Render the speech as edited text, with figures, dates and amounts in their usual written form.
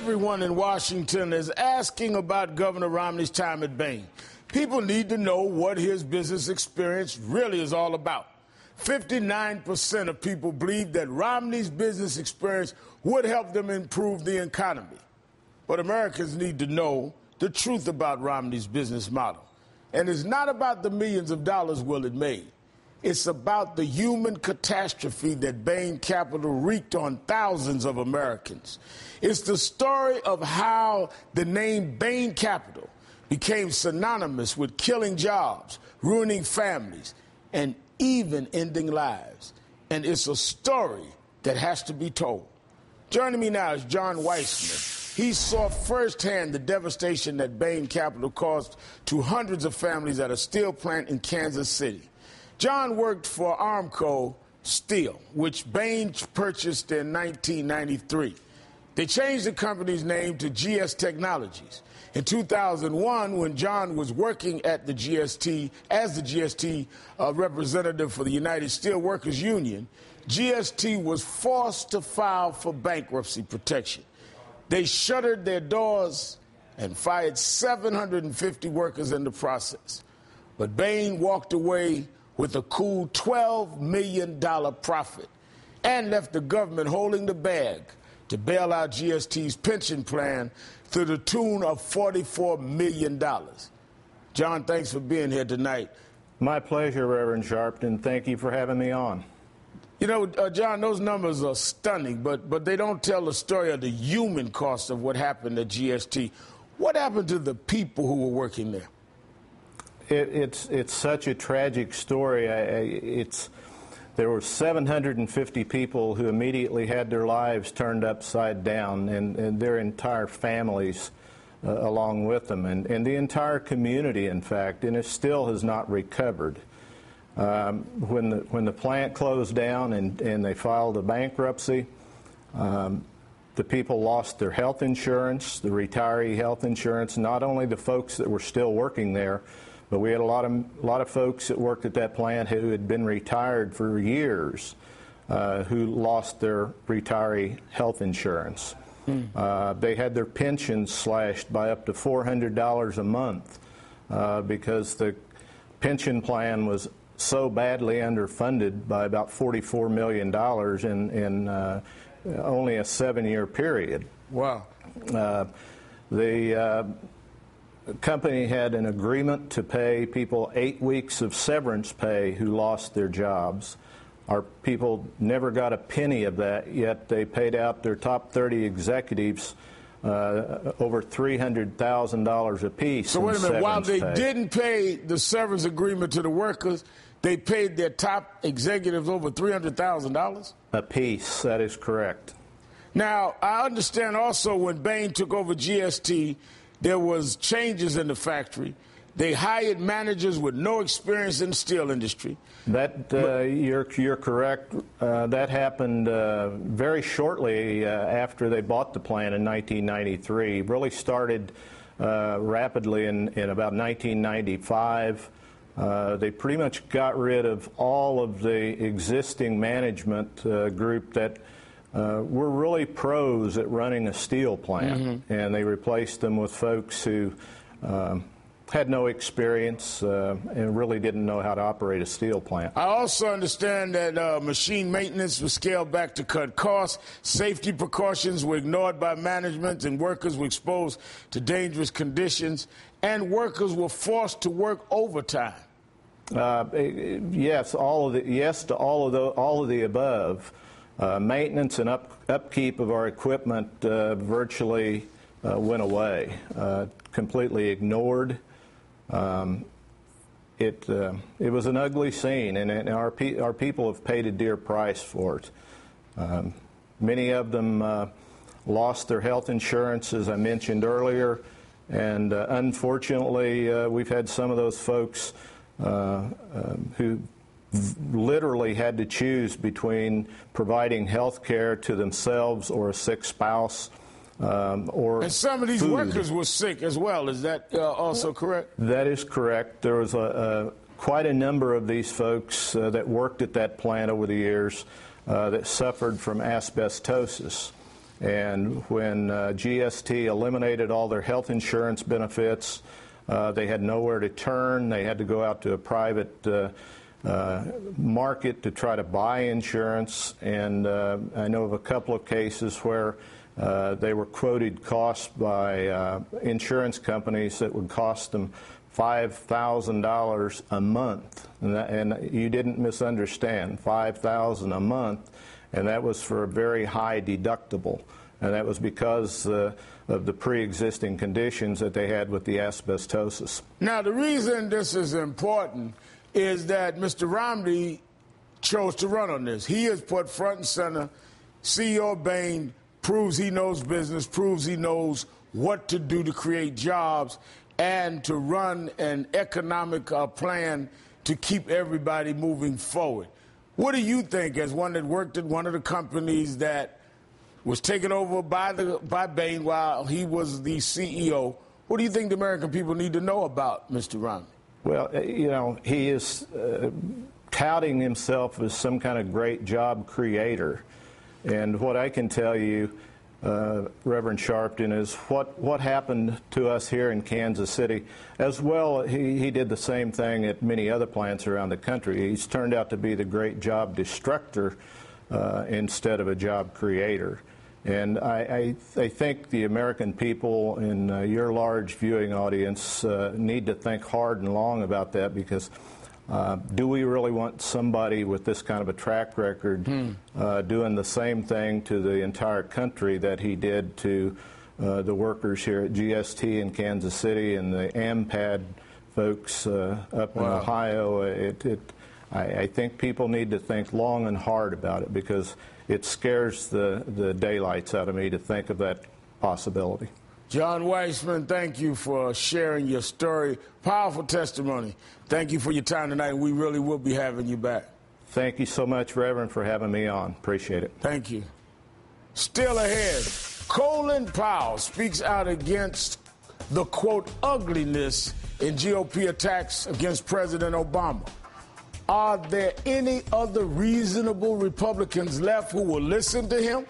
Everyone in Washington is asking about Governor Romney's time at Bain. People need to know what his business experience really is all about. 59% of people believe that Romney's business experience would help them improve the economy. But Americans need to know the truth about Romney's business model. And it's not about the millions of dollars Will it made. It's about the human catastrophe that Bain Capital wreaked on thousands of Americans. It's the story of how the name Bain Capital became synonymous with killing jobs, ruining families, and even ending lives. And it's a story that has to be told. Joining me now is John Weissman. He saw firsthand the devastation that Bain Capital caused to hundreds of families at a steel plant in Kansas City. John worked for Armco Steel, which Bain purchased in 1993. They changed the company's name to GS Technologies. In 2001, when John was working at the GST as the GST representative for the United Steelworkers Union, GST was forced to file for bankruptcy protection. They shuttered their doors and fired 750 workers in the process. But Bain walked away with a cool $12 million profit and left the government holding the bag to bail out GST's pension plan to the tune of $44 million. John, thanks for being here tonight. My pleasure, Reverend Sharpton. Thank you for having me on. You know, John, those numbers are stunning, but they don't tell the story of the human cost of what happened at GST. What happened to the people who were working there? It's such a tragic story. There were 750 people who immediately had their lives turned upside down, and their entire families along with them, and the entire community, in fact, and it still has not recovered. When the plant closed down and they filed a bankruptcy, the people lost their health insurance, the retiree health insurance, not only the folks that were still working there, but we had a lot of folks that worked at that plant who had been retired for years who lost their retiree health insurance. They had their pensions slashed by up to $400 a month because the pension plan was so badly underfunded by about $44 million in only a 7-year period. Wow. The company had an agreement to pay people 8 weeks of severance pay who lost their jobs. Our people never got a penny of that, yet they paid out their top 30 executives over $300,000 apiece. So wait a minute, while they didn't pay the severance agreement to the workers, they paid their top executives over $300,000? Apiece, that is correct. Now, I understand also when Bain took over GST, there was changes in the factory. They hired managers with no experience in the steel industry. You're correct. That happened very shortly after they bought the plant in 1993. Really started rapidly in about 1995. They pretty much got rid of all of the existing management group that were really pros at running a steel plant, and they replaced them with folks who had no experience and really didn't know how to operate a steel plant. I also understand that machine maintenance was scaled back to cut costs, safety precautions were ignored by management, and workers were exposed to dangerous conditions, and workers were forced to work overtime. Yes, to all of the above. Maintenance and upkeep of our equipment virtually went away, completely ignored. It was an ugly scene, and our people have paid a dear price for it. Many of them lost their health insurance, as I mentioned earlier, and unfortunately, we've had some of those folks who literally had to choose between providing health care to themselves or a sick spouse or and some of these food. Workers were sick as well. Is that also correct? That is correct. There was quite a number of these folks that worked at that plant over the years that suffered from asbestosis. And when GST eliminated all their health insurance benefits, they had nowhere to turn. They had to go out to a private market to try to buy insurance. And I know of a couple of cases where they were quoted costs by insurance companies that would cost them $5,000 a month. And you didn't misunderstand, $5,000 a month. And that was for a very high deductible. And that was because of the pre-existing conditions that they had with the asbestosis. Now, the reason this is important is that Mr. Romney chose to run on this. He has put front and center, CEO Bain proves he knows business, proves he knows what to do to create jobs and to run an economic plan to keep everybody moving forward. What do you think, as one that worked at one of the companies that was taken over by Bain while he was the CEO, what do you think the American people need to know about Mr. Romney? Well, you know, he is touting himself as some kind of great job creator. And what I can tell you, Reverend Sharpton, is what happened to us here in Kansas City. As well, he did the same thing at many other plants around the country. He's turned out to be the great job destructor instead of a job creator. And I think the American people in your large viewing audience need to think hard and long about that, because do we really want somebody with this kind of a track record doing the same thing to the entire country that he did to the workers here at GST in Kansas City and the AMPAD folks up in Ohio? I think people need to think long and hard about it, because it scares the daylights out of me to think of that possibility. John Weissman, thank you for sharing your story. Powerful testimony. Thank you for your time tonight. We really will be having you back. Thank you so much, Reverend, for having me on. Appreciate it. Thank you. Still ahead, Colin Powell speaks out against the, quote, ugliness in GOP attacks against President Obama. Are there any other reasonable Republicans left who will listen to him?